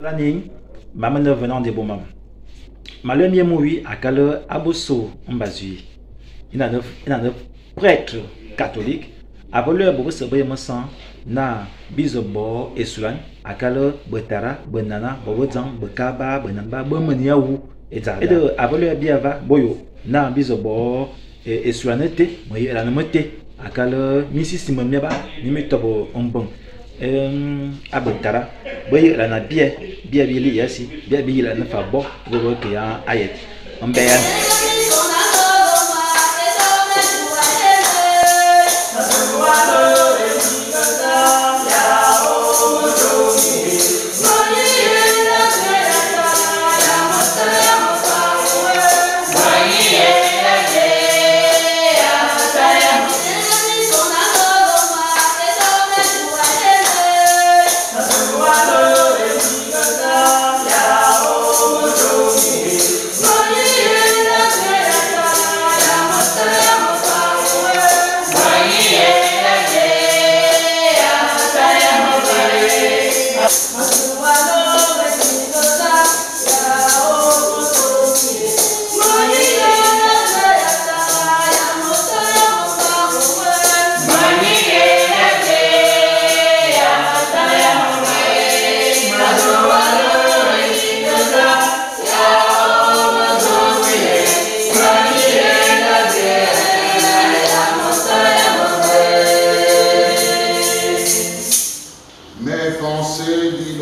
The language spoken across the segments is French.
L'année, maman venant des bons mamans. Malheur mieux moui à caleur abosso en basui. Il a neuf prêtre catholique. Avant le bobo se baye masan na bizobo et sulan à caleur betara benana bobo zang bekaba benamba bemeniaou et zada. Et de avant le biava boyo na bizobo et sulanete moye la nemote à caleur misi simamiaba nimitobo ombong. Abentara boy la na bia bili yasi bia bili la na fa bo go ke ya ayet ambeyan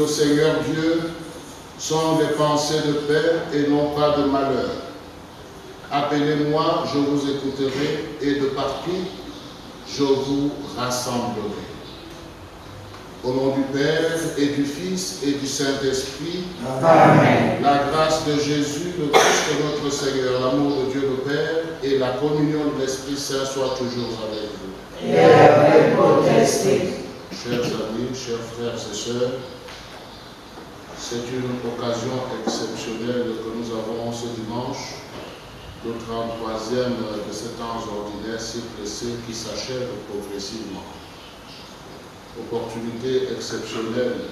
Seigneur Dieu, sont des pensées de paix et non pas de malheur. Appelez-moi, je vous écouterai, et de partout, je vous rassemblerai. Au nom du Père, et du Fils, et du Saint-Esprit, Amen. La grâce de Jésus, le Christ notre Seigneur, l'amour de Dieu le Père, et la communion de l'Esprit Saint soient toujours avec vous. Et avec votre esprit. Chers amis, chers frères et sœurs, c'est une occasion exceptionnelle que nous avons ce dimanche, le 33e de ces temps ordinaires si pressés qui s'achève progressivement. Opportunité exceptionnelle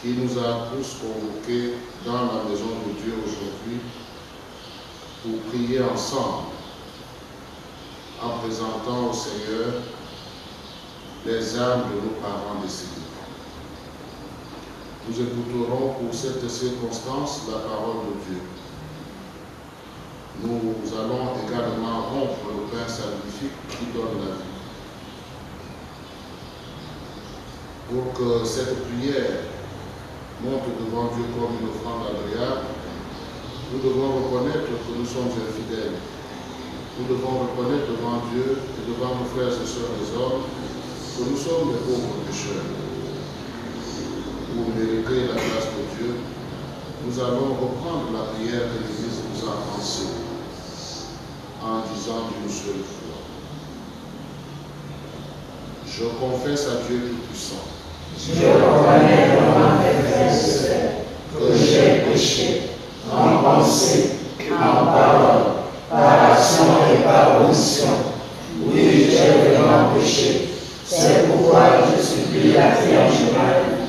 qui nous a tous convoqués dans la maison de Dieu aujourd'hui pour prier ensemble en présentant au Seigneur les âmes de nos parents décédés. Nous écouterons pour cette circonstance la parole de Dieu. Nous allons également rompre le pain salvifique qui donne la vie. Pour que cette prière monte devant Dieu comme une offrande agréable, nous devons reconnaître que nous sommes infidèles. Nous devons reconnaître devant Dieu et devant nos frères et sœurs les hommes que nous sommes des pauvres pécheurs. Pour mériter la grâce de Dieu, nous allons reprendre la prière que l'Église nous a enseignée en disant d'une seule fois. Je confesse à Dieu Tout-Puissant. Je reconnais devant mes frères et sœurs que j'ai péché en pensée, en parole, par action et par omission. Oui, j'ai vraiment péché. C'est pourquoi je supplie la Vierge Marie,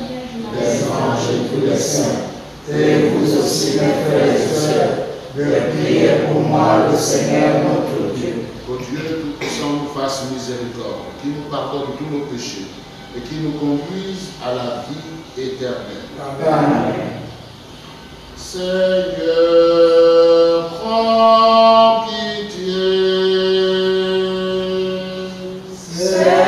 les anges et tous les saints, et vous aussi mes frères et sœurs, de prier pour moi le Seigneur notre Dieu. Que Dieu Tout-Puissant nous fasse miséricorde, qui nous pardonne tous nos péchés et qui nous conduise à la vie éternelle. Amen. Seigneur, prends pitié. Seigneur, prends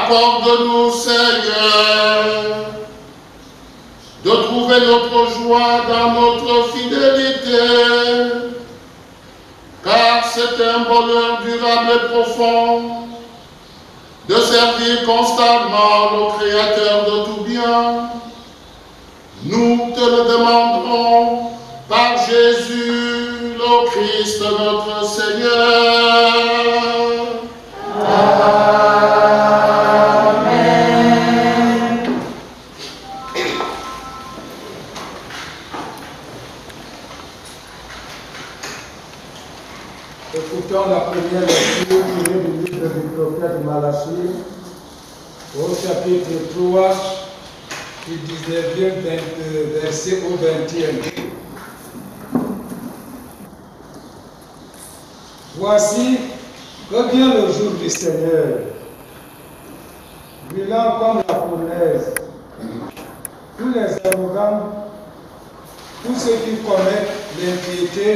Accorde-nous, Seigneur, de trouver notre joie dans notre fidélité, car c'est un bonheur durable et profond de servir constamment le Créateur de tout bien. Nous te le demanderons par Jésus, le Christ, notre Seigneur. Amen. Écoutons la première lecture tirée du livre du prophète Malachie, au chapitre 3, du 19e verset au 20e. Voici que vient le jour du Seigneur, brûlant comme la fournaise. Tous les arrogants, tous ceux qui commettent l'impiété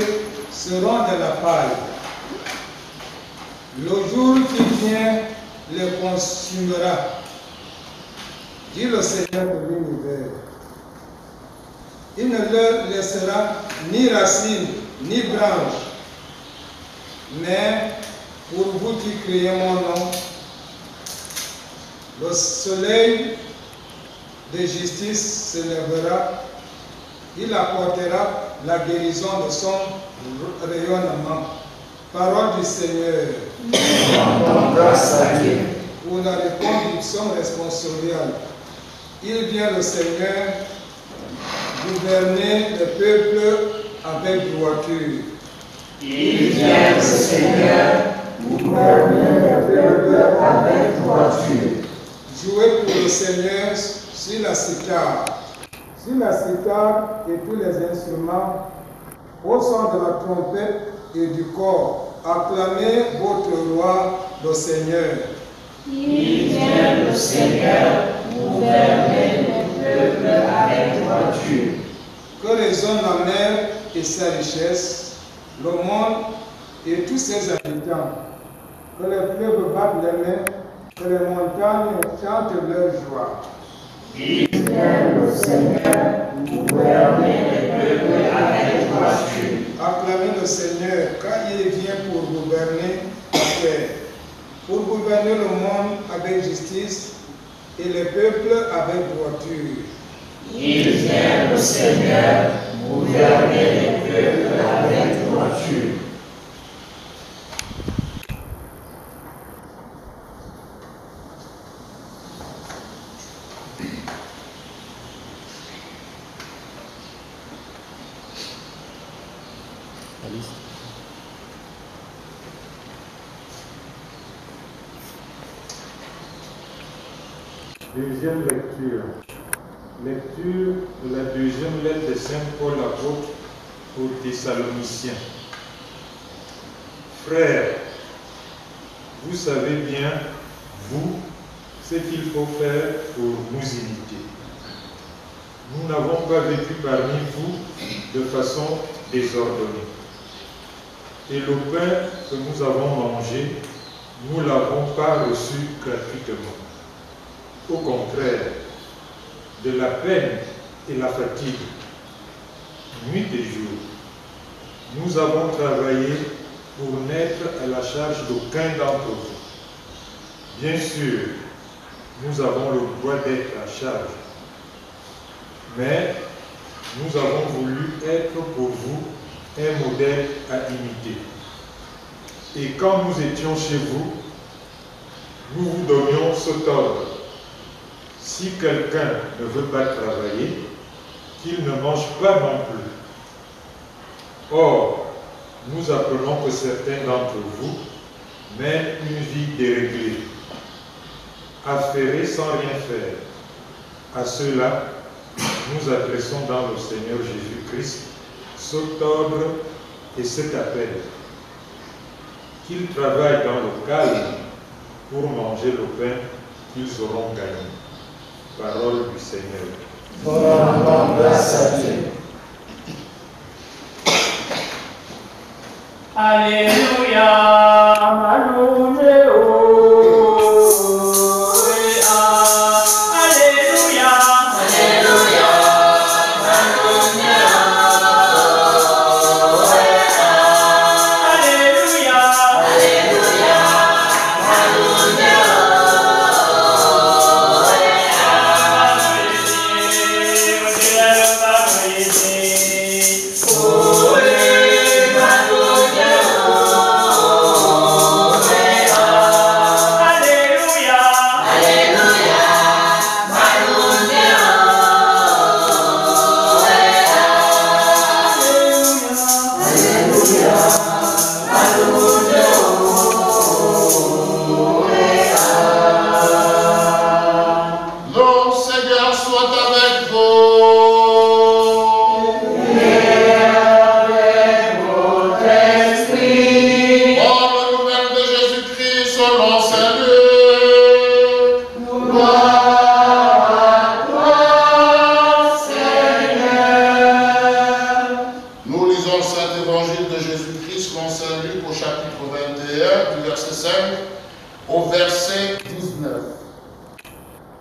seront de la paille. Le jour qui vient les consumera, dit le Seigneur de l'univers. Il ne leur laissera ni racine, ni branche. Mais pour vous qui criez mon nom, le soleil de justice se lèvera, il apportera la guérison de son rayonnement. Parole du Seigneur. Grâce à Dieu. Pour la réponse du psaume responsorial. Il vient le Seigneur gouverner le peuple avec droiture. Il vient le Seigneur gouverner le peuple avec droiture. Jouez pour le Seigneur sur la cithare. Sur la cithare et tous les instruments, au son de la trompette et du cor, acclamez votre roi, le Seigneur. Il vient le Seigneur gouverner le peuple avec droiture. Que résonne la mer et sa richesse, le monde et tous ses habitants. Que les fleuves battent les mains, que les montagnes chantent leur joie. Il vient le Seigneur gouverner le peuple avec droiture. Acclamez le Seigneur car il vient pour gouverner la terre, pour gouverner le monde avec justice et les peuples avec droiture. Il vient le Seigneur gouverner le peuple avec droiture. Deuxième lecture. Lecture de la deuxième lettre de Saint Paul apôtre aux Thessaloniciens. Frères, vous savez bien, vous, ce qu'il faut faire pour nous imiter. Nous n'avons pas vécu parmi vous de façon désordonnée. Et le pain que nous avons mangé, nous ne l'avons pas reçu gratuitement. Au contraire, de la peine et la fatigue, nuit et jour, nous avons travaillé pour n'être à la charge d'aucun d'entre vous. Bien sûr, nous avons le droit d'être à charge, mais nous avons voulu être pour vous un modèle à imiter. Et quand nous étions chez vous, nous vous donnions cet ordre. Si quelqu'un ne veut pas travailler, qu'il ne mange pas non plus. Or, nous apprenons que certains d'entre vous mènent une vie déréglée, affairés sans rien faire. À ceux-là, nous adressons dans le Seigneur Jésus-Christ cet ordre et cet appel. Qu'ils travaillent dans le calme pour manger le pain qu'ils auront gagné. Parole du Seigneur. Rendons grâce à Dieu. Alléluia, Alléluia.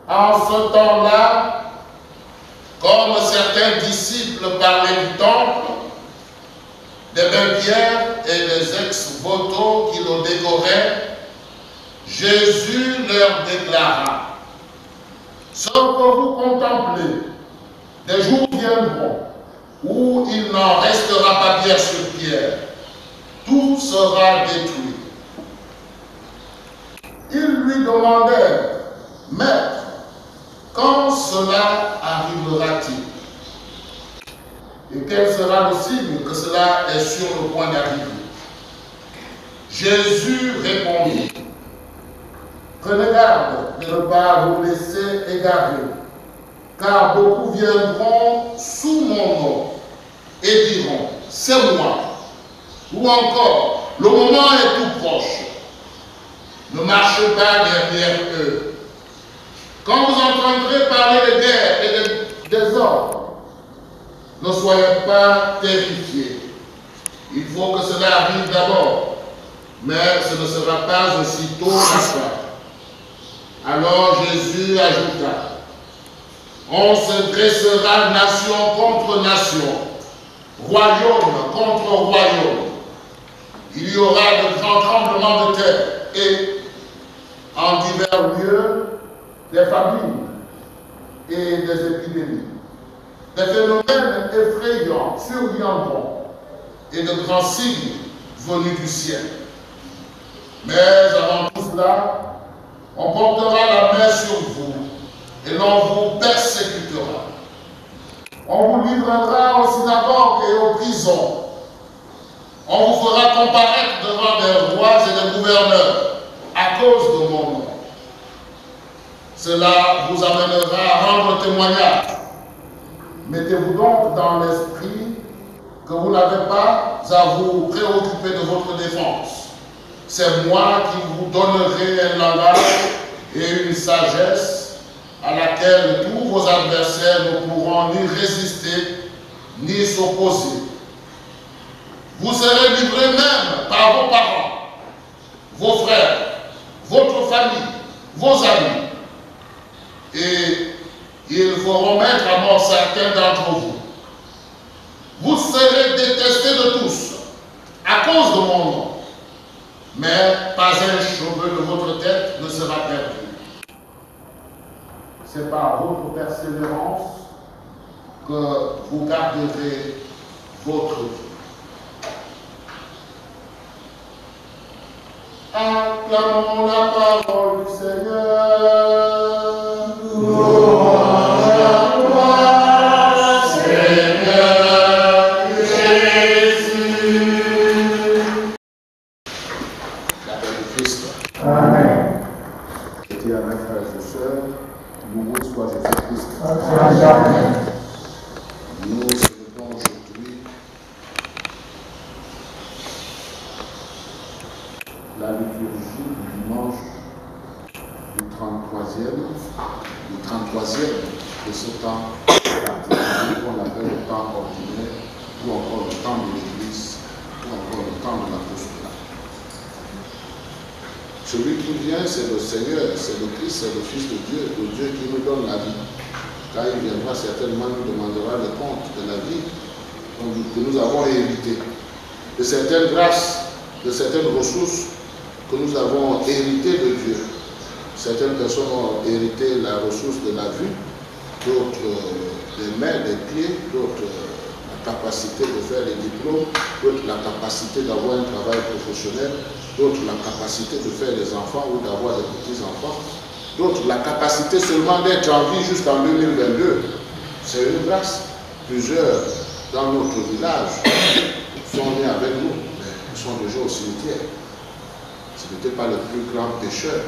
En ce temps-là, comme certains disciples parlaient du temple, des vampires et des ex-voto qui le décoraient, Jésus leur déclara: ce que vous contemplez, des jours viendront où il n'en restera pas pierre sur pierre, tout sera détruit. Ils lui demandèrent: Maître, quand cela arrivera-t-il? Et quel sera le signe que cela est sur le point d'arriver? Jésus répondit: prenez garde de ne pas vous laisser égarer, car beaucoup viendront sous mon nom et diront: c'est moi. Ou encore: le moment est tout proche. Ne marchez pas derrière eux. Quand vous entendrez parler de guerre et de désordre, ne soyez pas terrifiés. Il faut que cela arrive d'abord, mais ce ne sera pas aussitôt la fin. Alors Jésus ajouta: on se dressera nation contre nation, royaume contre royaume. Il y aura de grands tremblements de terre et, en divers lieux, des famines et des épidémies. Des phénomènes effrayants surviendront et de grands signes venus du ciel. Mais avant tout cela, on portera la main sur vous et l'on vous persécutera. On vous livrera aux synagogues et aux prisons. On vous fera comparaître devant des rois et des gouverneurs à cause de mon nom. Cela vous amènera à rendre témoignage. Mettez-vous donc dans l'esprit que vous n'avez pas à vous préoccuper de votre défense. C'est moi qui vous donnerai un langage et une sagesse à laquelle tous vos adversaires ne pourront ni résister ni s'opposer. Vous serez livrés même par vos parents, vos frères, votre famille, vos amis. Et ils feront mettre à mort certains d'entre vous. Vous serez détestés de tous à cause de mon nom. Mais pas un cheveu de votre tête ne sera perdu. C'est par votre persévérance que vous garderez votre vie. Acclamons la parole du Seigneur. Louange à toi, Seigneur Jésus. La paix du Christ. Amen. Éternels frères et sœurs, loué soit Jésus-Christ. Amen. Nous célébrons aujourd'hui la liturgie du dimanche du 33e de ce temps particulier qu'on appelle le temps ordinaire, ou encore le temps de l'Église, ou encore le temps de l'apostolat. Celui qui vient, c'est le Seigneur, c'est le Christ, c'est le Fils de Dieu qui nous donne la vie. Car il viendra certainement, nous demandera le compte de la vie que nous avons héritée, de certaines grâces, de certaines ressources que nous avons héritées de Dieu. Certaines personnes ont hérité la ressource de la vue, d'autres des mains, des pieds, d'autres la capacité de faire les diplômes, d'autres la capacité d'avoir un travail professionnel, d'autres la capacité de faire des enfants ou d'avoir des petits-enfants, d'autres la capacité seulement d'être en vie jusqu'en 2022. C'est une grâce. Plusieurs dans notre village sont nés avec nous, mais ils sont déjà au cimetière. Ce n'était pas le plus grand pécheur,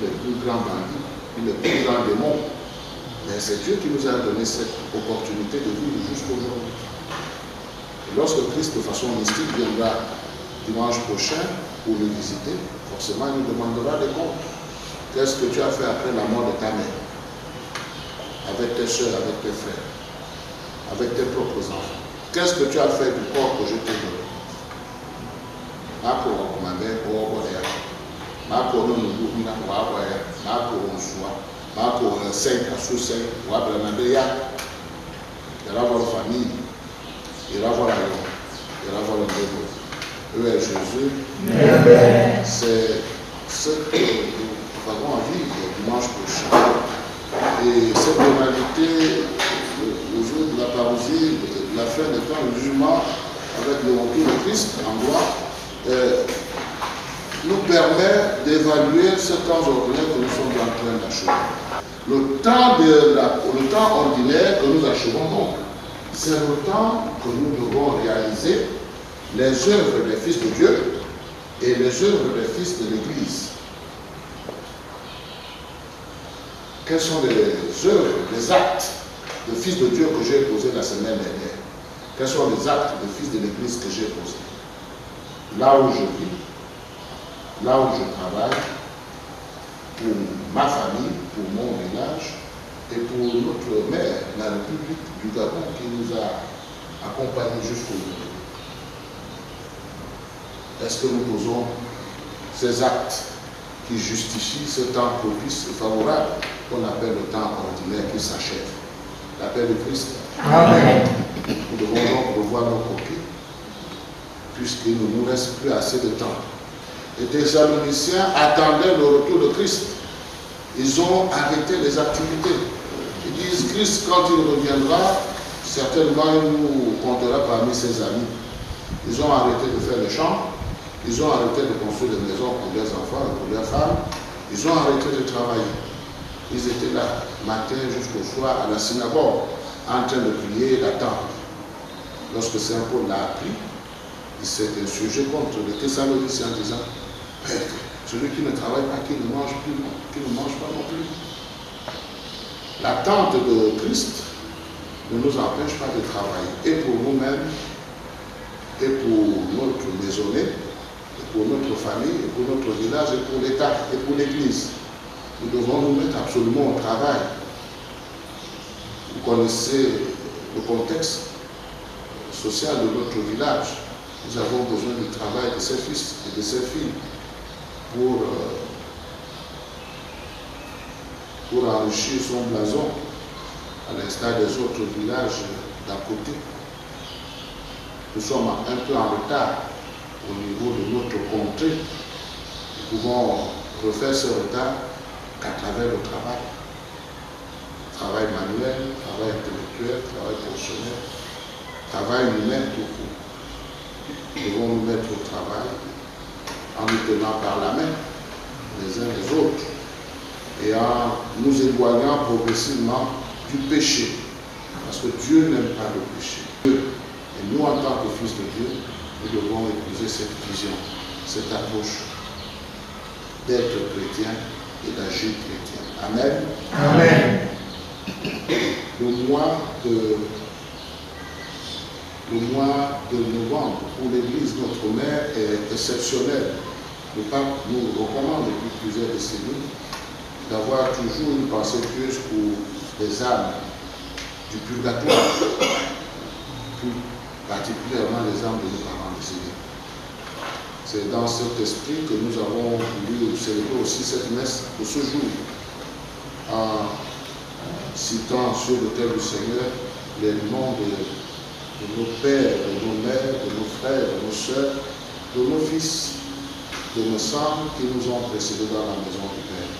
le plus grand bandit, le plus grand démon. Mais c'est Dieu qui nous a donné cette opportunité de vivre jusqu'aujourd'hui. Et lorsque Christ, de façon mystique, viendra dimanche prochain pour le visiter, forcément il nous demandera des comptes. Qu'est-ce que tu as fait après la mort de ta mère? Avec tes soeurs, avec tes frères, avec tes propres enfants. Qu'est-ce que tu as fait du corps que je t'ai donné? Marco ma mère, pour Marco nous nous Marco recém à Soussé, ou à Bernadéa, il va voir la famille, il va voir la langue, il va voir le dévot. Eux et Jésus, c'est ce que nous avons à vivre dimanche prochain. Et cette réalité, le jour de la parousie, de la fin des temps, le jugement, avec le retour de Christ en gloire, nous permet d'évaluer ce temps ordinaire que nous sommes en train d'achever. Le temps ordinaire que nous achevons donc, c'est le temps que nous devons réaliser les œuvres des fils de Dieu et les œuvres des fils de l'Église. Quelles sont les œuvres, les actes de fils de Dieu que j'ai posés la semaine dernière? Quels sont les actes de fils de l'Église que j'ai posés? Là où je vis, là où je travaille, pour ma famille, pour mon village et pour notre maire, la République du Gabon, qui nous a accompagnés jusqu'au bout. Est-ce que nous posons ces actes qui justifient ce temps propice et favorable qu'on appelle le temps ordinaire qui s'achève? La paix de Christ. Amen. Nous devons donc revoir nos copies, puisqu'il ne nous reste plus assez de temps. Les Thessaloniciens attendaient le retour de Christ. Ils ont arrêté les activités. Ils disent, Christ, quand il reviendra, certainement il nous comptera parmi ses amis. Ils ont arrêté de faire les champs. Ils ont arrêté de construire des maisons pour leurs enfants et pour leurs femmes. Ils ont arrêté de travailler. Ils étaient là, matin jusqu'au soir, à la synagogue, en train de prier et d'attendre. Lorsque Saint Paul l'a appris, il s'est insurgé contre les Thessaloniciens en disant, celui qui ne travaille pas, qui ne mange pas non plus. L'attente de Christ ne nous empêche pas de travailler, et pour nous-mêmes, et pour notre maisonnée, et pour notre famille, et pour notre village, et pour l'État, et pour l'Église. Nous devons nous mettre absolument au travail. Vous connaissez le contexte social de notre village. Nous avons besoin du travail de ses fils et de ses filles pour enrichir son blason, à l'instar des autres villages d'à côté. Nous sommes un peu en retard au niveau de notre contrée. Nous pouvons refaire ce retard qu'à travers le travail. Travail manuel, travail intellectuel, travail professionnel, travail humain tout court. Nous devons nous mettre au travail en nous tenant par la main les uns les autres et en nous éloignant progressivement du péché. Parce que Dieu n'aime pas le péché. Et nous, en tant que fils de Dieu, nous devons épouser cette vision, cette approche d'être chrétien et d'agir chrétien. Amen. Amen. Le mois de novembre pour l'Église, notre mère, est exceptionnel. Le pape nous recommande depuis plusieurs décennies d'avoir toujours une pensée pieuse pour les âmes du purgatoire, plus particulièrement les âmes de nos parents décédés. C'est dans cet esprit que nous avons voulu célébrer aussi cette messe de ce jour, en citant sur l'autel du Seigneur les noms de nos pères, de nos mères, de nos frères, de nos sœurs, de nos fils, de nos sœurs qui nous ont précédés dans la maison du Père.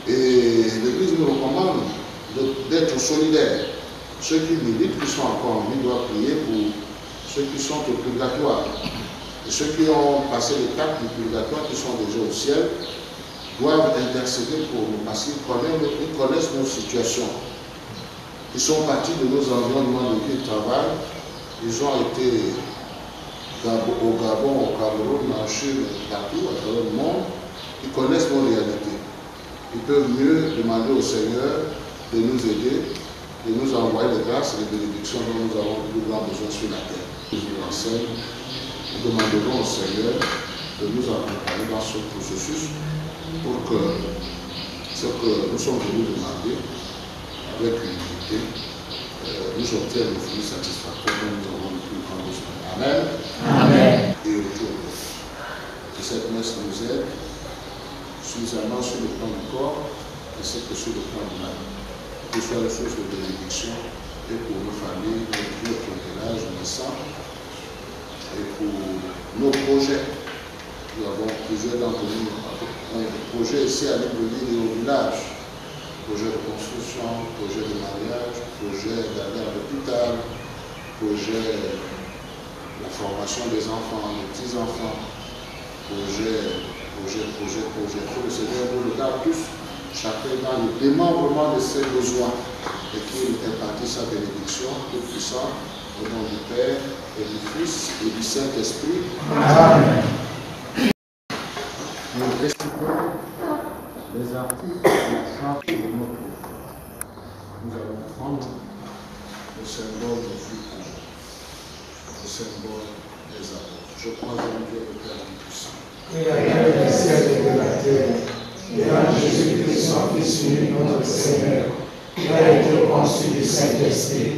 Et l'Église nous recommande d'être solidaires. Ceux qui militent, qui sont encore en vie, doivent prier pour ceux qui sont au purgatoire. Et ceux qui ont passé l'étape du purgatoire, qui sont déjà au ciel, doivent intercéder pour nous parce qu'ils connaissent nos situations. Ils sont partis de nos environnements de vie et de travail. Ils ont été au Gabon, au Cameroun, en Chine, partout, à travers le monde. Ils connaissent nos réalités. Ils peuvent mieux demander au Seigneur de nous aider, de nous envoyer les grâces et les bénédictions dont nous avons le plus grand besoin sur la terre. Nous enseigne. Nous demanderons au Seigneur de nous accompagner dans ce processus pour que ce que nous sommes venus demander avec humilité nous obtienne le fruit satisfactoire dont nous avons le plus grand besoin. Amen. Amen. Et autour que cette messe nous aide suffisamment sur le plan du corps et c'est que sur le plan de la vie, que ce soit une source de bénédiction et pour nos familles, notre village naissant et pour nos projets. Nous avons plusieurs d'entre nous un projet ici à Libreville et au village. Projet de construction, projet de mariage, projet d'aller à l'hôpital, projet de la formation des enfants, des petits-enfants, projet. Que le Seigneur nous regarde tous, chacun dans le démembrement de ses besoins et qu'il impartit sa bénédiction toute puissante au nom du Père et du Fils et du Saint-Esprit. Amen. Nous récitons les articles de la charte de notre vie. Nous allons prendre le symbole de Fuku, le symbole des apôtres. Je crois en Dieu le Père Tout-Puissant. Créateur du ciel et de la terre, et en Jésus-Christ, son Fils unique, notre Seigneur, qui a été conçu du Saint-Esprit,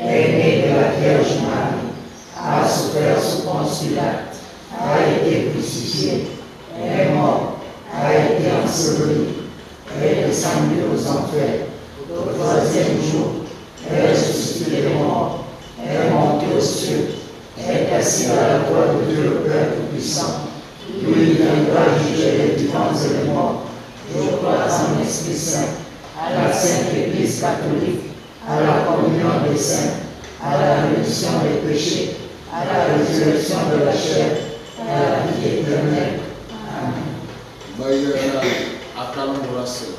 est né de la Vierge Marie, a souffert sous Ponce Pilate, a été crucifié, est mort, a été enseveli, est descendu aux enfers, au troisième jour, est ressuscité des morts, est monté aux cieux, est assis à la droite de Dieu le Père Tout-Puissant. Lui il viendra juger les vivants et les morts. Je crois en l'Esprit Saint, à la Sainte Église catholique, à la communion des saints, à la rémission des péchés, à la résurrection de la chair, à la vie éternelle. Amen. Maïra, acclamons la Seigneur.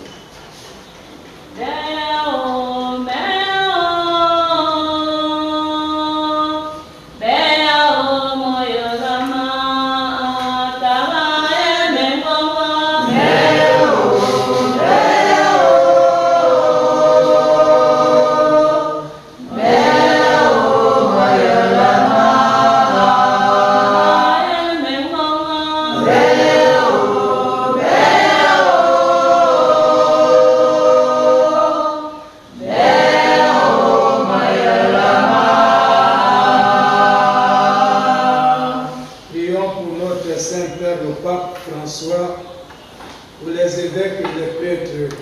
pour les évêques et les prêtres,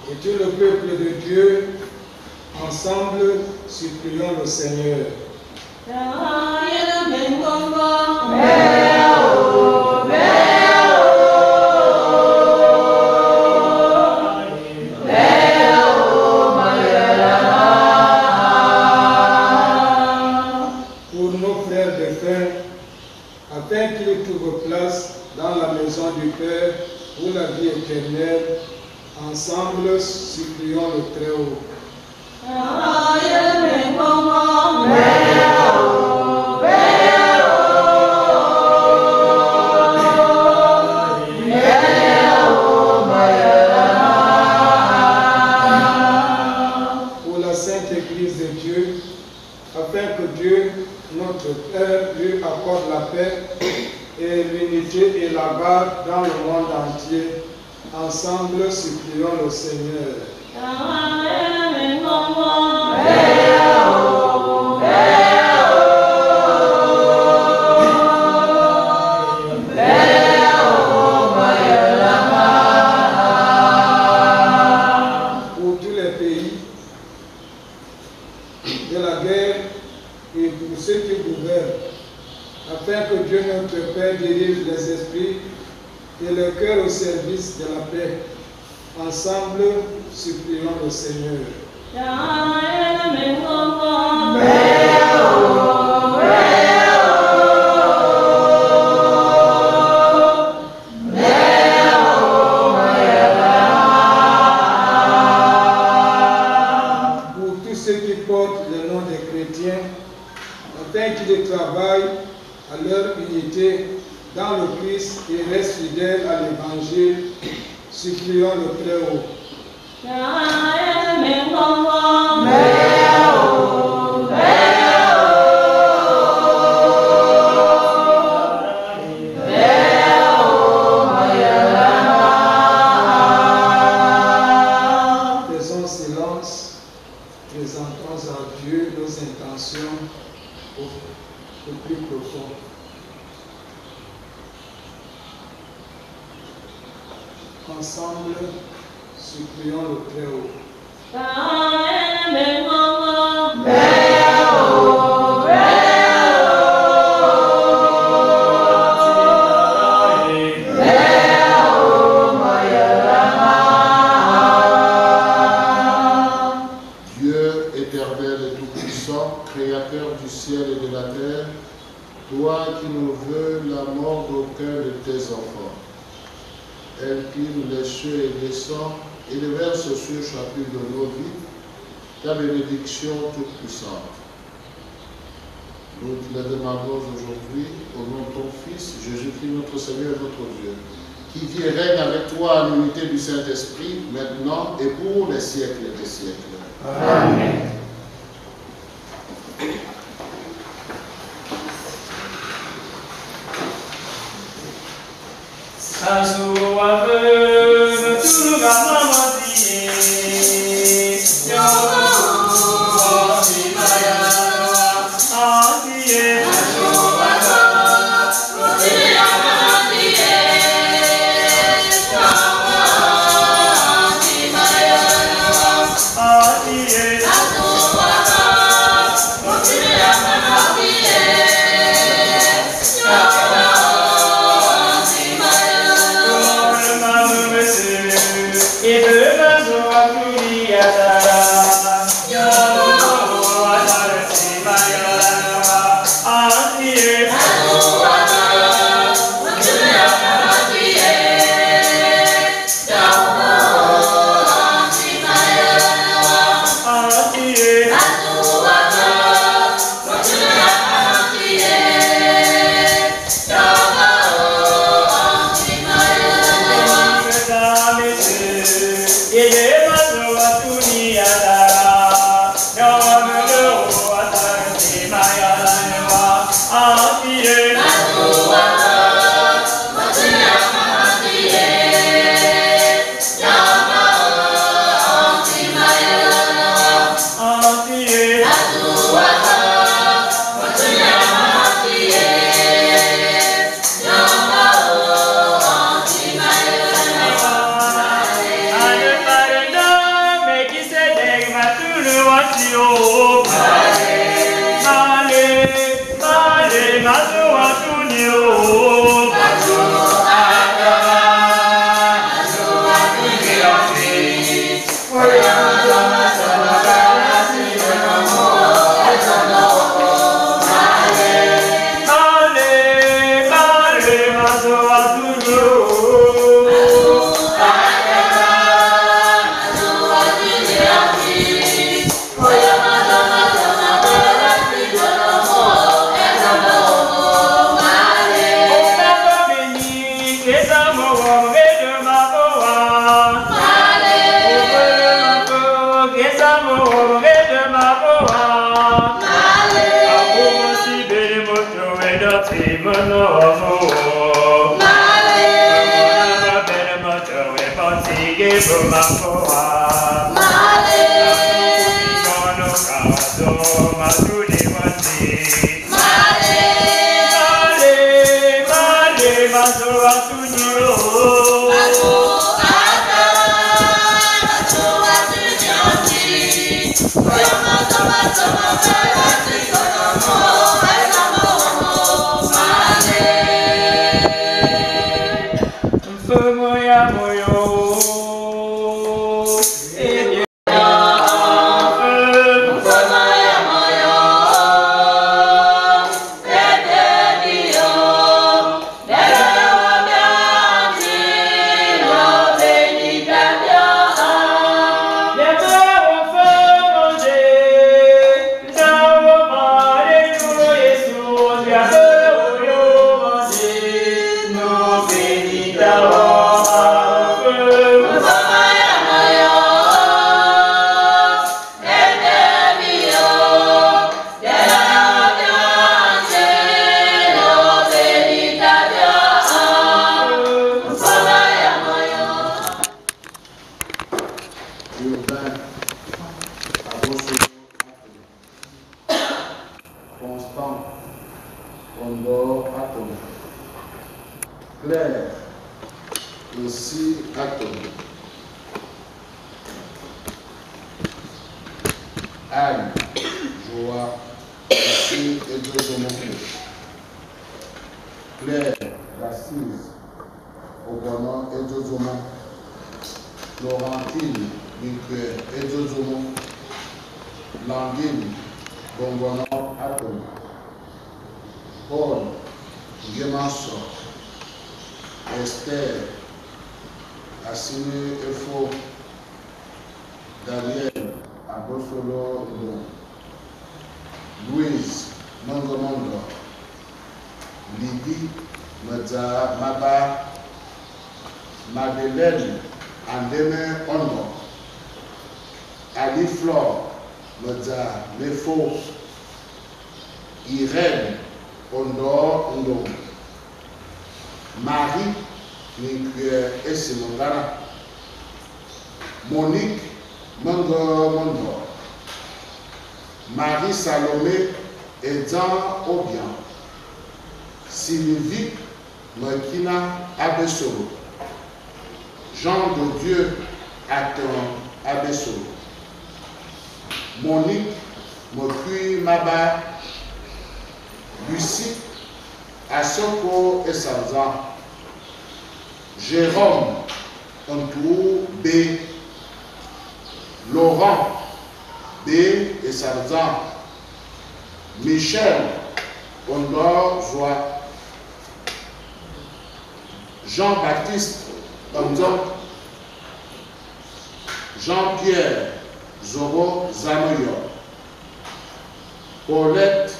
et tout le peuple de Dieu, ensemble, supplions le Seigneur. Pour nos frères défunts, afin qu'ils trouvent place dans la maison du Père pour la vie éternelle, ensemble, supplions le Très-Haut. Pour la Sainte Église de Dieu, afin que Dieu, notre Père, lui accorde la paix et l'unité et la garde dans le monde entier. Ensemble, supplions le Seigneur. Pour tous les pays de la guerre et pour ceux qui gouvernent, afin que Dieu notre Père dirige les esprits et le cœur au service de la paix. Ensemble, supplions le Seigneur. Pour tous ceux qui portent le nom des chrétiens, afin qu'ils travaillent à leur unité dans le Christ et restent fidèles à l'Évangile, supplions le Très-Haut. Faisons silence, présentons à Dieu nos intentions au plus profond. Ensemble, Supplions le Très-Haut. Dieu éternel et tout-puissant, créateur du ciel et de la terre, toi qui ne veux la mort d'aucun de tes enfants, incline les cieux et descend et déverse sur chacune de nos vies ta bénédiction toute-puissante. Nous te la demandons aujourd'hui au nom de ton Fils, Jésus-Christ, notre Seigneur et notre Dieu, qui vit et règne avec toi en l'unité du Saint-Esprit, maintenant et pour les siècles des siècles. Amen. Anne, Joa, ici et deux hommes. Claire, Assise, Obono et deux hommes. Florentine, Nique et deux hommes. Landine, Bongono, Atom. Paul, Gemasso, Esther, Assine et Faux. Daniel, Abosolo, Louise, Mongomondo, Lydie, Medza, Maba, Madeleine, Andeme, Ondo, Ali Flore, Medza, Lefo, Irène, Ondo, Marie, Nique et Simongana, Monique, Mondo, Marie Salomé et Jean Obian, Sylvie Mekina Abessolo, Jean de Dieu Aton Abessolo, Monique Mokui Maba, Lucie Asoko et Sanzan, Jérôme Antou B, Laurent B et Sarzan, Michel Ondor Zoa, Jean-Baptiste Ondon, Jean-Pierre Zoro Zanoyo, Paulette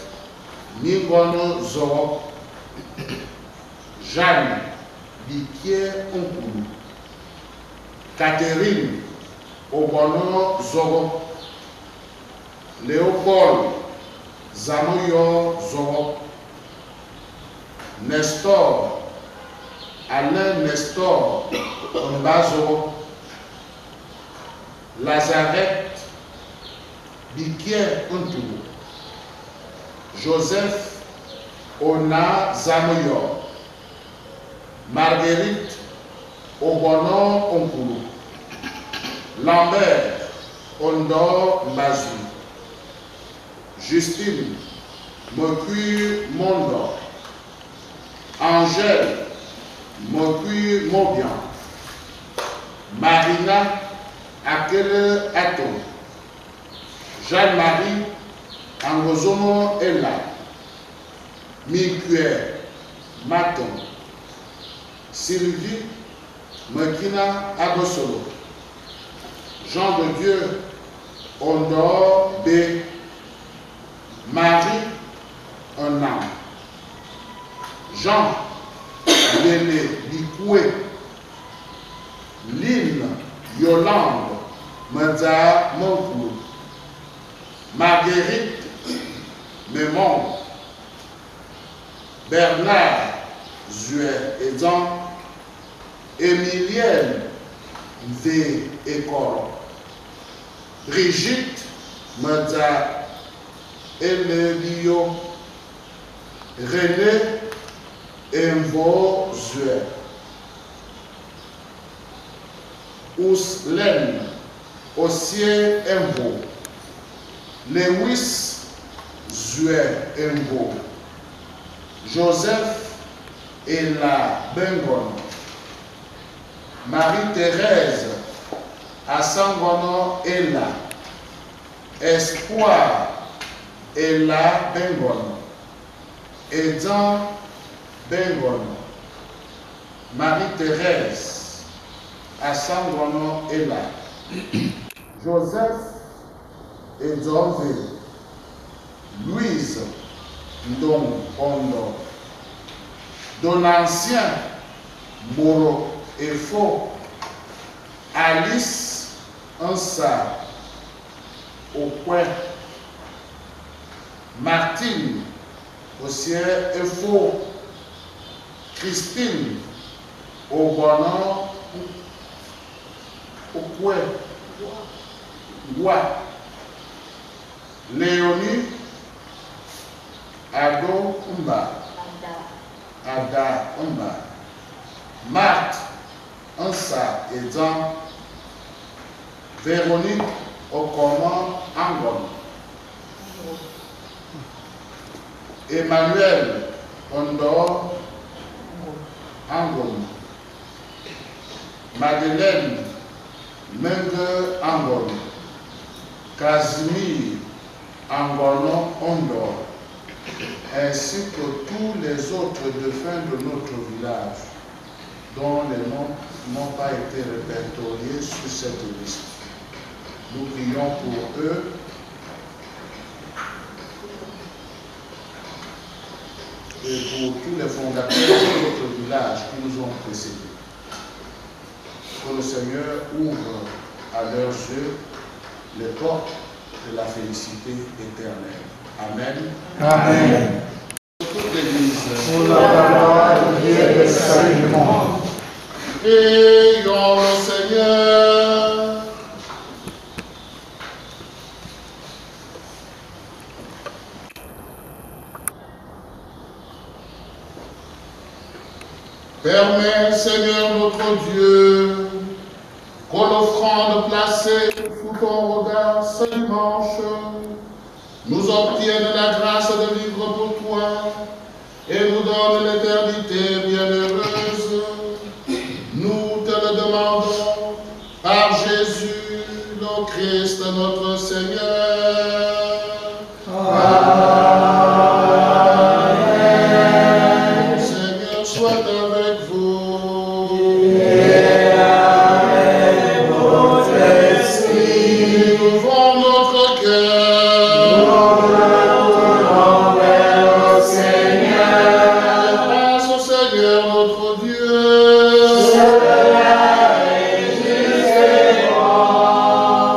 Ningono Zoro, Jeanne Bikier Onkoulou, Catherine Obono Zoro, Léopold Zanoyo Zoro, Nestor Alain Nestor Onbazo, Lazareth Bikier Ontoulou, Joseph Ona Zanoyo, Marguerite Obono Onkoulou, Lambert Ondo Mbazu, Justine Mokui Mondo, Angèle Mokui Mobian, Marina Akele Atom, Jeanne-Marie Angozomo Ella, Mikue Maton, Sylvie Mekina Abosolo, Jean de Dieu Ondor B, Marie Onam, Jean Lélé Bikoué, Lynn Yolande Medza Monkoulou, Marguerite Mémon, Bernard Zuet Edan, Emilienne V. École, Brigitte Medza Emilio, René Envo Zuet, Ouslène Ossier Envo, Lewis Zuet Envo, Joseph Ella Bengon, Marie-Thérèse Assangono Ella, Espoir Ella Bengon, Edan Bengon, Marie-Thérèse Assangono Ella, Joseph Edonve, Louise Ndong Ondo, Donancien Moro et Faux, Alice Ansa Okwe, Martine Ossier et Faux, Christine Obono Okwe, Gua, Léonie Ado Umba, Ada Umba, Marthe Ansa Edan, Véronique Okoman Angon, Emmanuel Ondor Angom, Madeleine Menge Angom, Casimir Angono Ondor, ainsi que tous les autres défunts de notre village, dont les noms n'ont pas été répertoriés sur cette liste. Nous prions pour eux. Et pour tous les fondateurs de notre village qui nous ont précédés. Que le Seigneur ouvre à leurs yeux les portes de la félicité éternelle. Amen. Amen. Toute l'Église. Pour la gloire de Dieu et le salut du monde. Prions le Seigneur. Permets, Seigneur notre Dieu, que l'offrande placée sous ton regard ce dimanche nous obtienne la grâce de vivre pour toi et nous donne l'éternité bienheureuse. Nous te le demandons par Jésus, le Christ notre Seigneur. Amen. Seigneur, soit avec vous. Et avec votre esprit. Ouvrons notre cœur. Nous vers le Seigneur. Grâce au Seigneur notre Dieu.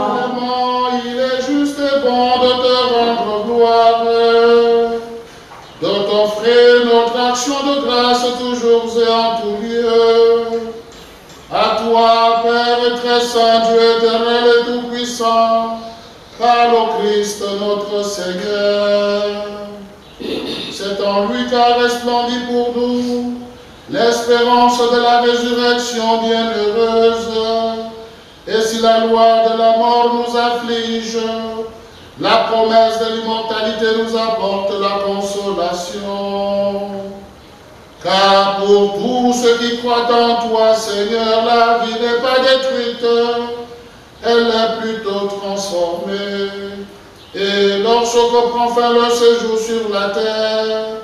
Vraiment, il est juste et bon de te rendre gloire, de t'offrir notre action de grâce toujours et en tout lieu. À toi, Père très saint, Dieu éternel et tout-puissant, par le Christ notre Seigneur. C'est en lui qu'a resplendi pour nous l'espérance de la résurrection bienheureuse. Et si la loi de la mort nous afflige, la promesse de l'immortalité nous apporte la consolation. Car pour tous ceux qui croient en toi, Seigneur, la vie n'est pas détruite, elle est plutôt transformée. Et lorsque prend fin leur séjour sur la terre,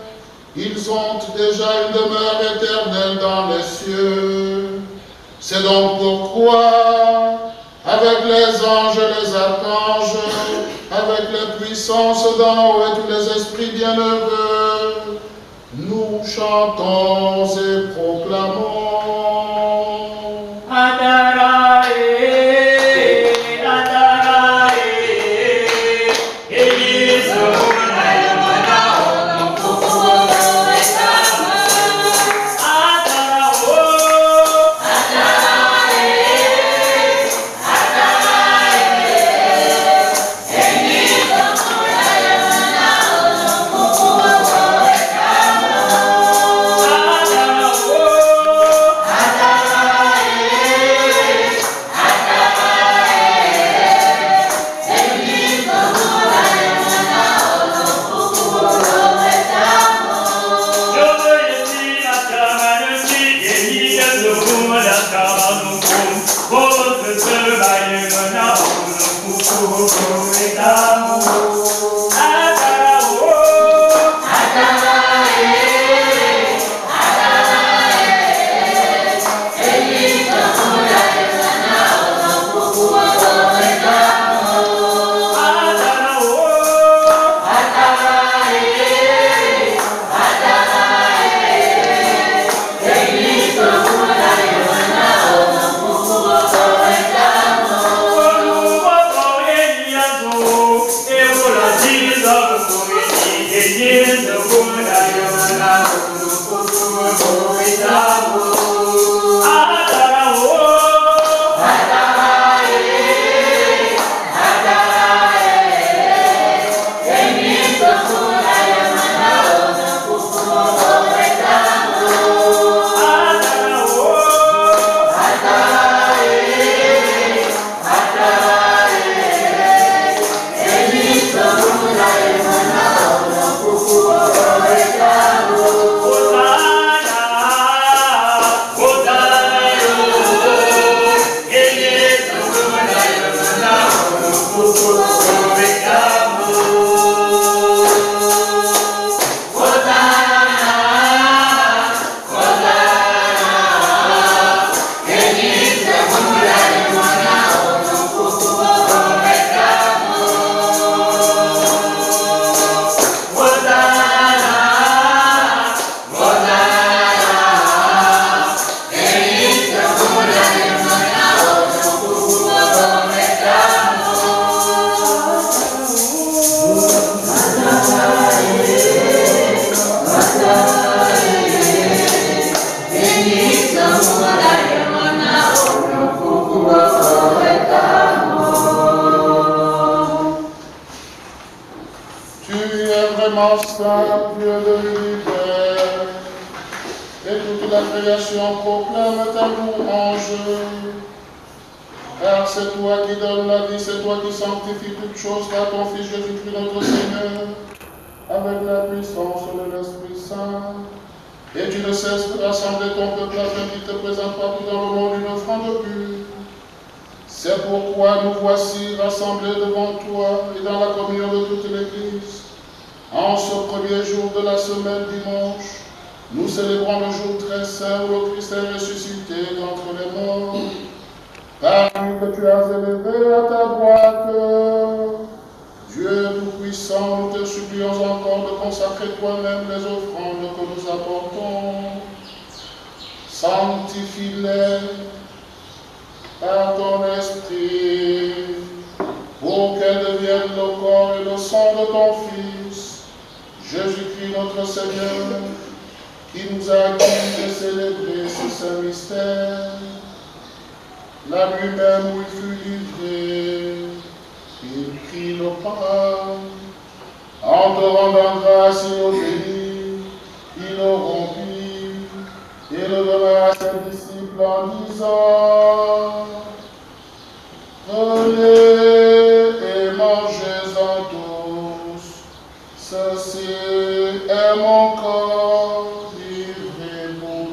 ils ont déjà une demeure éternelle dans les cieux. C'est donc pourquoi, avec les anges et les archanges, avec les puissances d'en haut et tous les esprits bienheureux, nous chantons et proclamons. Adarae, Adarae, Elise, vraiment saint, Dieu de l'univers, et toute la création proclame ta louange. Car c'est toi qui donnes la vie, c'est toi qui sanctifies toutes choses par ton Fils Jésus-Christ notre Seigneur, avec la puissance de l'Esprit Saint. Et tu ne cesses de rassembler ton peuple afin qu'il te présente partout dans le monde une offrande pure. C'est pourquoi nous voici rassemblés devant toi et dans la communion de toute l'Église. En ce premier jour de la semaine, dimanche, nous célébrons le jour très saint où le Christ est ressuscité d'entre les morts. Par lui que tu as élevé à ta droite, Dieu Tout-Puissant, nous te supplions encore de consacrer toi-même les offrandes que nous apportons. Sanctifie-les par ton esprit, pour qu'elles deviennent le corps et le sang de ton Fils, Jésus-Christ notre Seigneur, qui nous a dit de célébrer ce saint mystère. La nuit même où il fut livré, il prit le pain. En te rendant grâce, il le bénit, il le rompit et le donna à ses disciples en disant: prenez et mangez-en tous, ceci est mon corps livré pour vous.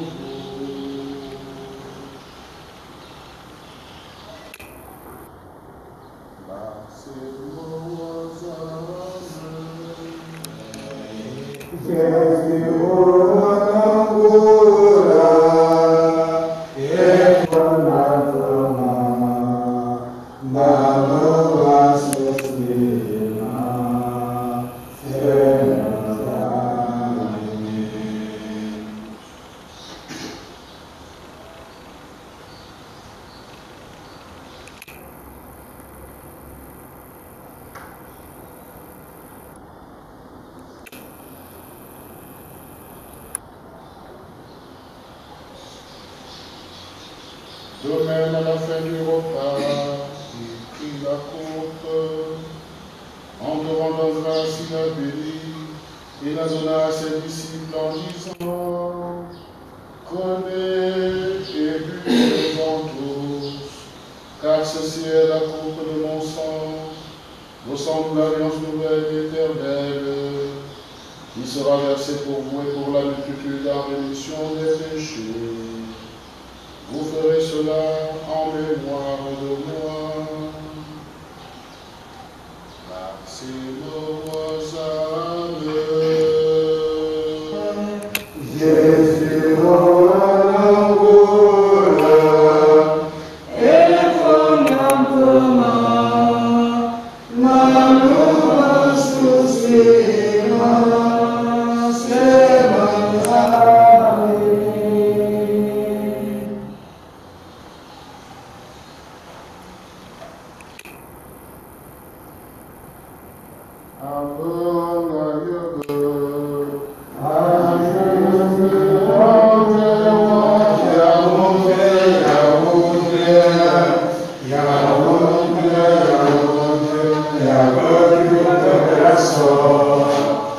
De même, à la fin du repas, il prit la coupe. En te rendant grâce, il la bénit et la donna à ses disciples en disant: prenez et buvez-en tous, car ceci est la coupe de mon sang, le sang de l'alliance nouvelle et éternelle, qui sera versé pour vous et pour la multitude en rémission des péchés. Vous ferez cela en mémoire de moi. Maxime Rosaire. Jésus Angola, et fondamentalement, Manu Susima,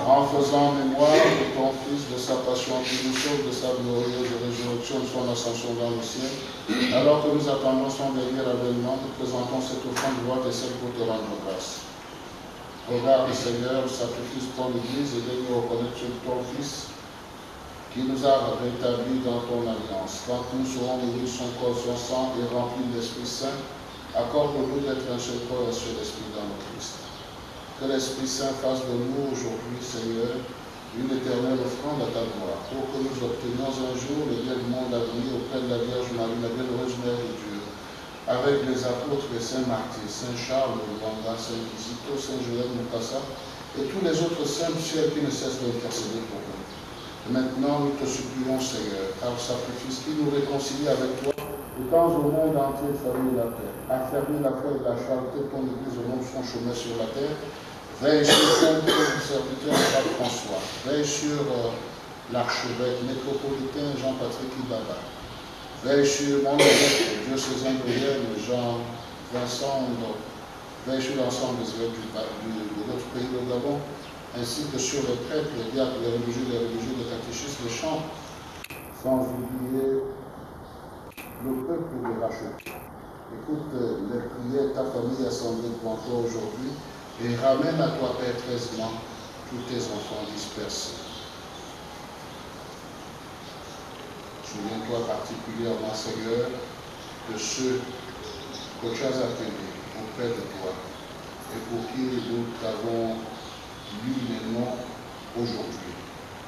en faisant mémoire de ton Fils, de sa passion qui nous sauve, de sa glorieuse résurrection, de son ascension dans le ciel, alors que nous attendons son dernier avènement, nous présentons cette offrande droite et celle pour te rendre grâce. Regarde, Seigneur, le sacrifice pour l'Église et de nous reconnaître ton Fils qui nous a rétablis dans ton alliance. Quand nous serons nourris son corps, son sang et remplis de l'Esprit Saint, accorde-nous d'être un seul corps et un seul esprit dans le Christ. Que l'Esprit Saint fasse de nous aujourd'hui, Seigneur, une éternelle offrande à ta gloire, pour que nous obtenions un jour le bien du monde à venir auprès de la Vierge Marie, la bienheureuse Mère de Dieu, avec les apôtres et saints martyrs, Saint Charles de Luanda, Saint Kizito, Saint Joël Mukasa, et tous les autres saints du ciel qui ne cessent d'intercéder pour nous. Et maintenant, nous te supplions, Seigneur, par le sacrifice qui nous réconcilie avec toi, étends au monde entier fermer la terre, affermis la foi et la charité de ton Église au long de son chemin sur la terre. Veille sur ton serviteur Pape François, veille sur l'archevêque métropolitain Jean-Patrick Ibaba, veille sur mon évêque diocésain de Guyenne, Jean-Vincent, veille sur l'ensemble des évêques de notre pays, le Gabon, ainsi que sur les prêtres, les diacres, les religieux, les catéchistes, les chants, sans oublier le peuple de racheter. Écoute les prières, ta famille assemblée devant toi aujourd'hui, et ramène à toi, Père, trésement, tous tes enfants dispersés. Souviens-toi particulièrement, Seigneur, de ceux que tu as appelés auprès de toi et pour qui nous t'avons lu les noms aujourd'hui.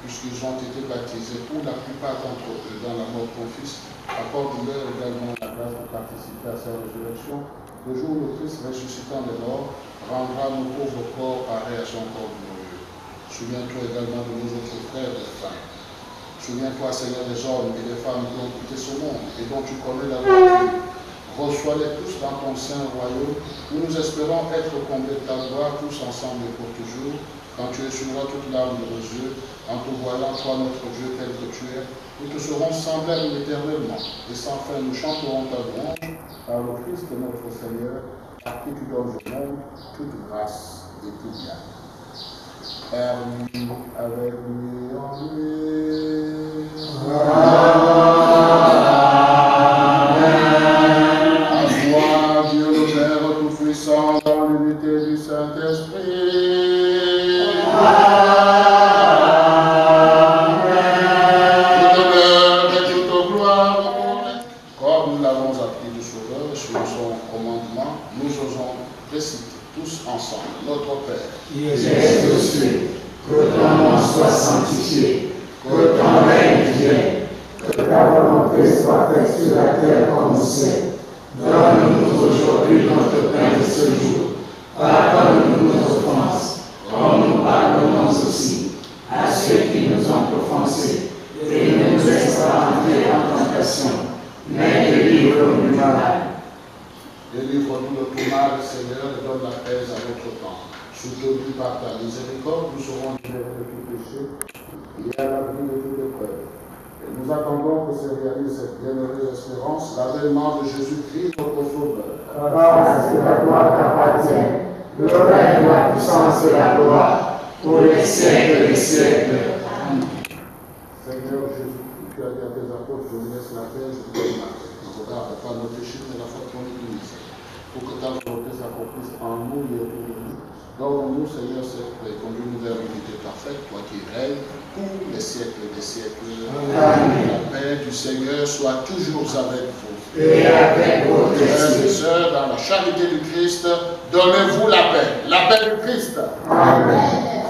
Puisqu'ils ont été baptisés, pour la plupart d'entre eux, dans la mort de ton Fils, accorde-leur également la grâce de participer à sa résurrection. Le jour où le Christ, ressuscitant des morts, rendra nos pauvres corps pareils à son corps glorieux. Souviens-toi également de nos autres frères de femmes. Souviens-toi, Seigneur, des hommes et des femmes qui ont quitté ce monde et dont tu connais la gloire. Reçois-les tous dans ton saint royaume, où nous espérons être comblés de ta gloire, tous ensemble et pour toujours, quand tu essuieras toute larme de nos yeux, en te voyant, toi, notre Dieu, tel que tu es. Nous te serons semblables éternellement, et sans fin nous chanterons ta louange, par le Christ notre Seigneur, à qui tu donnes au monde toute grâce et tout bien. Père, avec lui en lui. À toi, Dieu le Père Tout-Puissant, dans l'unité du Saint-Esprit. Tout honneur et toute gloire, comme nous l'avons appris du Sauveur sur son commandement, nous osons réciter tous ensemble notre Père. Qui es aux cieux, que ton nom soit sanctifié, que ton règne vienne, que ta volonté soit faite sur la terre comme au ciel. Donne-nous aujourd'hui notre pain de ce jour. Pardonne-nous nos offenses, comme nous pardonnons aussi à ceux qui nous ont offensés. Et ne nous laisse pas entrer en tentation, mais délivre-nous du mal. Délivre-nous de tout mal, Seigneur, et donne la paix à notre temps. Soutenus par ta miséricorde, nous serons libérés de tout péché et à l'abri de toute épreuve. Et nous attendons que se réalise cette bienheureuse espérance, l'avènement de Jésus-Christ, notre Sauveur. Grâce à toi t'appartient, le règne, la puissance et la gloire, pour les siècles des siècles. Amen. Seigneur Jésus, tu as dit à tes apôtres, je vous laisse la paix, je vous donne la paix. Ne regarde pas nos péchés, mais la foi de ton Église. Pour que ta volonté s'accomplisse en nous et autour de nous. Donne-nous, Seigneur, cette paix, conduis-nous vers l'unité parfaite, toi qui règnes pour les siècles des siècles. Amen. La paix du Seigneur soit toujours avec vous. Et avec votre Frères et esprit. sœurs, dans la charité du Christ, donnez-vous la paix. La paix du Christ. Amen.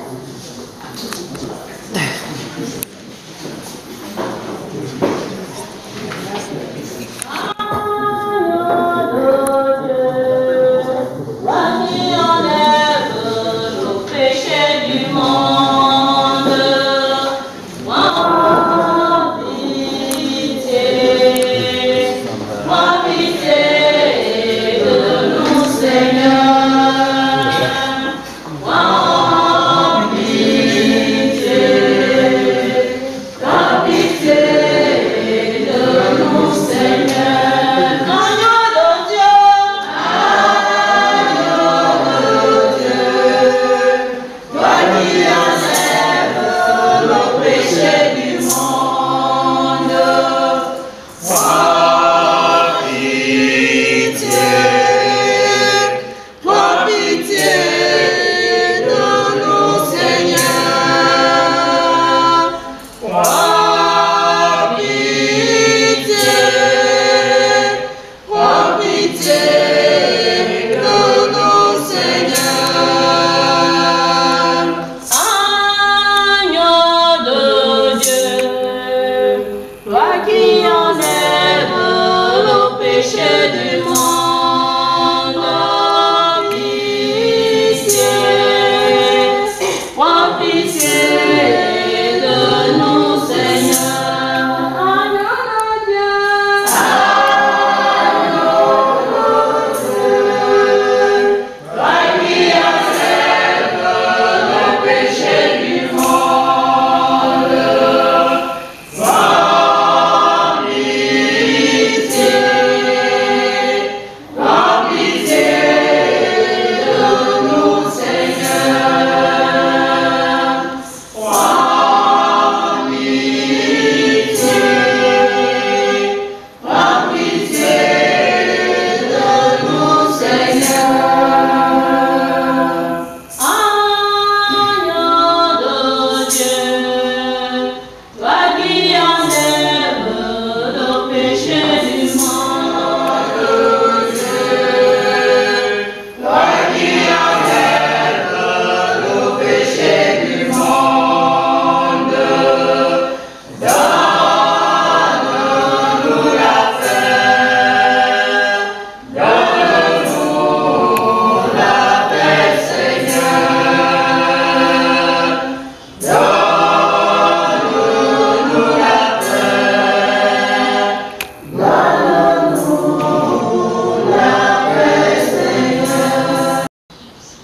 Seigneur,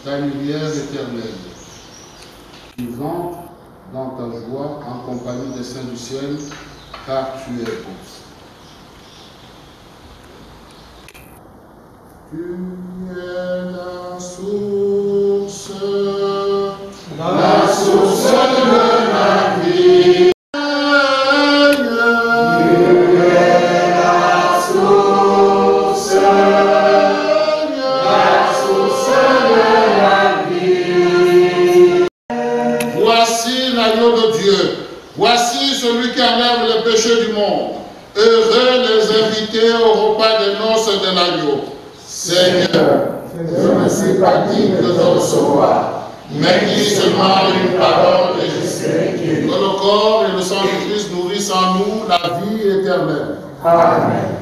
ta lumière éternelle. Tu ventes dans ta joie en compagnie des saints du ciel, car tu es bon. Tu es la source de la vie. Voici celui qui enlève le péché du monde. Heureux les invités au repas des noces de l'agneau. Seigneur, je ne suis pas digne de te recevoir, mais dis seulement une parole et je serai guéri. Que le corps et le sang de Christ nourrissent en nous la vie éternelle. Amen.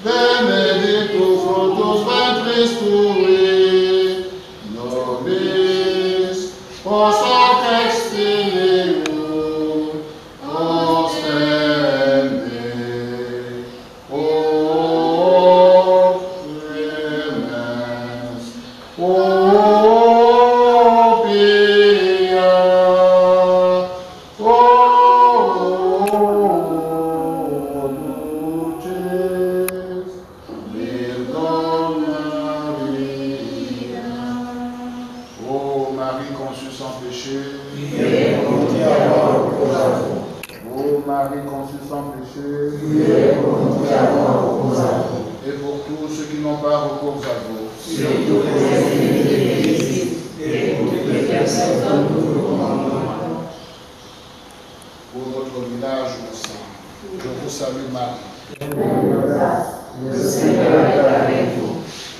Benedictus fructus et pour tous ceux qui n'ont pas recours à vous. Surtout pour les ennemis de l'Église et pour toutes les personnes dont nous vous commandons. Pour notre village au sang, je vous salue Marie. Le Seigneur est avec vous.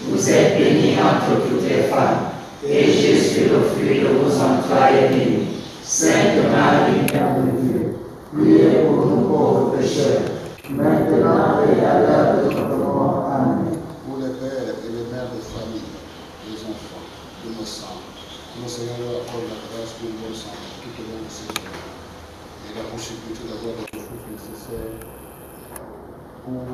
Vous êtes bénie entre toutes les femmes, et Jésus, le fruit de vos entrailles, est béni. Sainte Marie, Mère de Dieu, priez pour nous pauvres pécheurs, maintenant et à l'heure de notre mort. Amen. Pour les pères et les mères de famille, les enfants, de nos sangs, que le Seigneur leur accorde la grâce de bonne santé tout au long de ces jours et la possibilité d'avoir des ressources nécessaires pour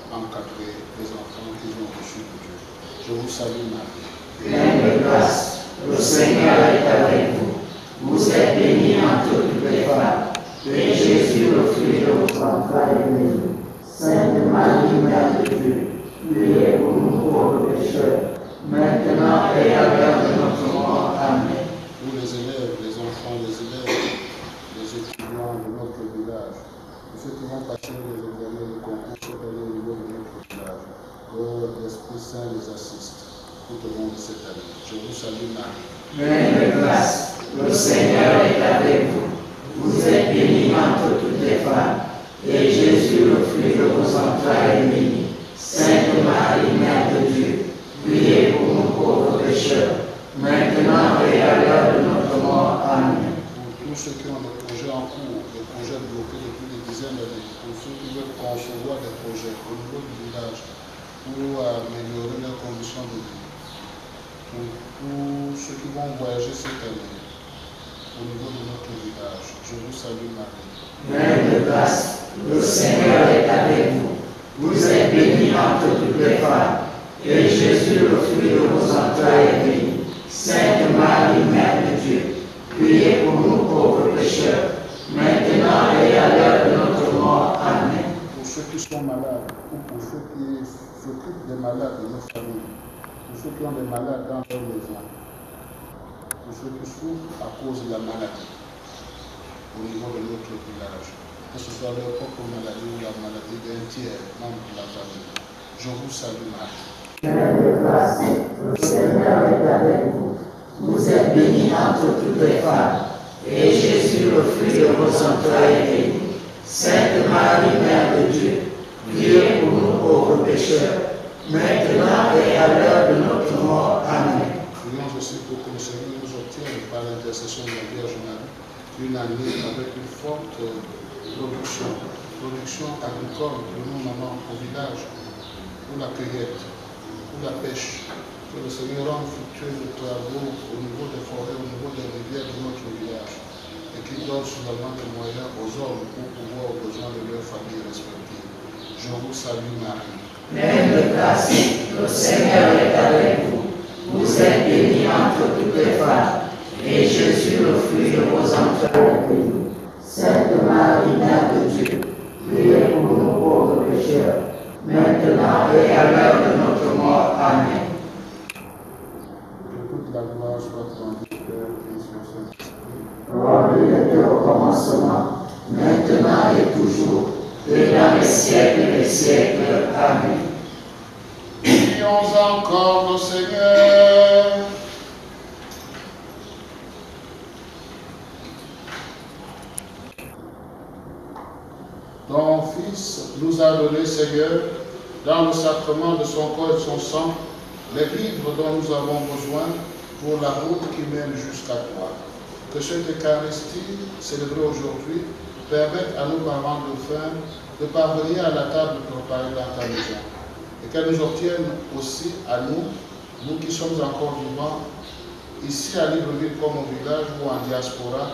encadrer les enfants qu'ils ont reçus de Dieu. Je vous salue Marie. Pleine de grâce, le Seigneur est avec vous. Vous êtes bénie entre toutes les femmes, et Jésus, le fruit de votre entrailles, est béni. Sainte Marie, Mère de Dieu, priez pour nous pauvres pécheurs, maintenant et à l'heure de notre mort. Amen. Pour les élèves, les enfants, les élèves, les étudiants de notre village, et ceux qui vont passer les examens de concours cette année au niveau de notre village, que l'Esprit Saint les assiste tout au long de cette année. Je vous salue Marie. Pleine de grâce, le Seigneur est avec vous. Vous êtes bénie entre toutes les femmes, et Jésus, le fruit de vos entrailles, est béni. Sainte Marie, Mère de Dieu, priez pour nous pauvres pécheurs, maintenant et à l'heure de notre mort. Amen. Pour tous ceux qui ont des projets en cours, des projets bloqués depuis des dizaines d'années, pour ceux qui veulent concevoir des projets au niveau du village pour améliorer leurs conditions de vie, pour tous ceux qui vont voyager cette année au niveau de notre village, je vous salue Marie. Pleine de grâce, le Seigneur est avec vous. Vous êtes bénie entre toutes les femmes, et Jésus, le fruit de vos entrailles, est béni. Sainte Marie, Mère de Dieu, priez pour nous pauvres pécheurs, maintenant et à l'heure de notre mort. Amen. Pour ceux qui sont malades, ou pour ceux qui s'occupent des malades de nos familles, pour ceux qui ont des malades dans leur maison, pour ceux qui souffrent à cause de la maladie au niveau de notre village, que ce soit leur propre maladie ou la maladie d'un tiers membre de la famille. Je vous salue Marie. Pleine de grâce, le Seigneur est avec vous. Vous êtes bénie entre toutes les femmes, et Jésus, le fruit de vos entrailles, est béni. Sainte Marie, Mère de Dieu, priez pour nous pauvres pécheurs, maintenant et à l'heure de notre mort. Amen. Prions aussi pour que le Seigneur nous obtienne, par l'intercession de la Vierge Marie, une année avec une forte production agricole de nos mamans au village, pour la cueillette, pour la pêche. Que le Seigneur rende fructueux nos travaux au niveau des forêts, au niveau des rivières de notre village, et qu'il donne suffisamment de moyens aux hommes pour pouvoir aux besoins de leurs familles respectives. Je vous salue Marie. Pleine de grâce, le Seigneur est avec vous. Vous êtes bénie entre toutes les femmes, et Jésus, le fruit de vos entrailles, est béni. Sainte Marie, Mère de Dieu, priez pour nous pauvres pécheurs, maintenant et à l'heure de notre mort. Amen. Que toute la gloire soit rendue au Père, Fils et au Saint-Esprit. Comme il était au commencement, maintenant et toujours, et dans les siècles des siècles. Amen. Prions encore le Seigneur. Ton Fils nous a donné, Seigneur, dans le sacrement de son corps et de son sang, les vivres dont nous avons besoin pour la route qui mène jusqu'à toi. Que cette Eucharistie, célébrée aujourd'hui, permette à nos parents de faim de parvenir à la table préparée dans ta maison. Et qu'elle nous obtienne aussi à nous, nous qui sommes encore vivants, ici à Libreville comme au village ou en diaspora,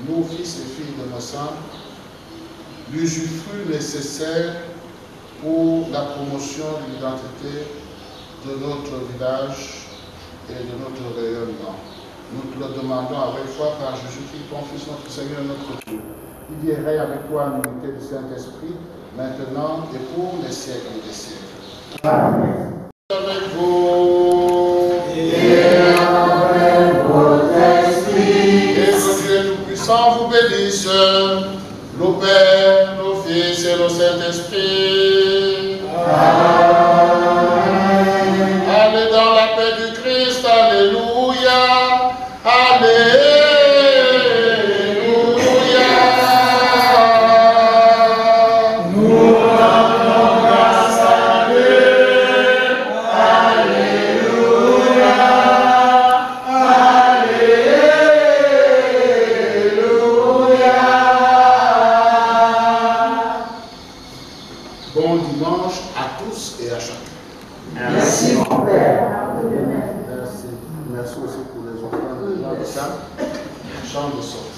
nous, fils et filles de nos sangs, l'usufruit nécessaire pour la promotion de l'identité de notre village et de notre rayonnement. Nous te le demandons avec foi par Jésus-Christ, ton Fils, notre Seigneur, notre Dieu. Il irait avec toi en unité du Saint-Esprit, maintenant et pour les siècles des siècles. Amen. Avec vous. Et avec votre esprit. Et que Dieu Tout-Puissant vous bénisse, le Père, le Fils et le Saint-Esprit. Amen. tous et à chacun. Merci, mon Père. Merci. Merci aussi pour les enfants de la salle. Chant de sortie.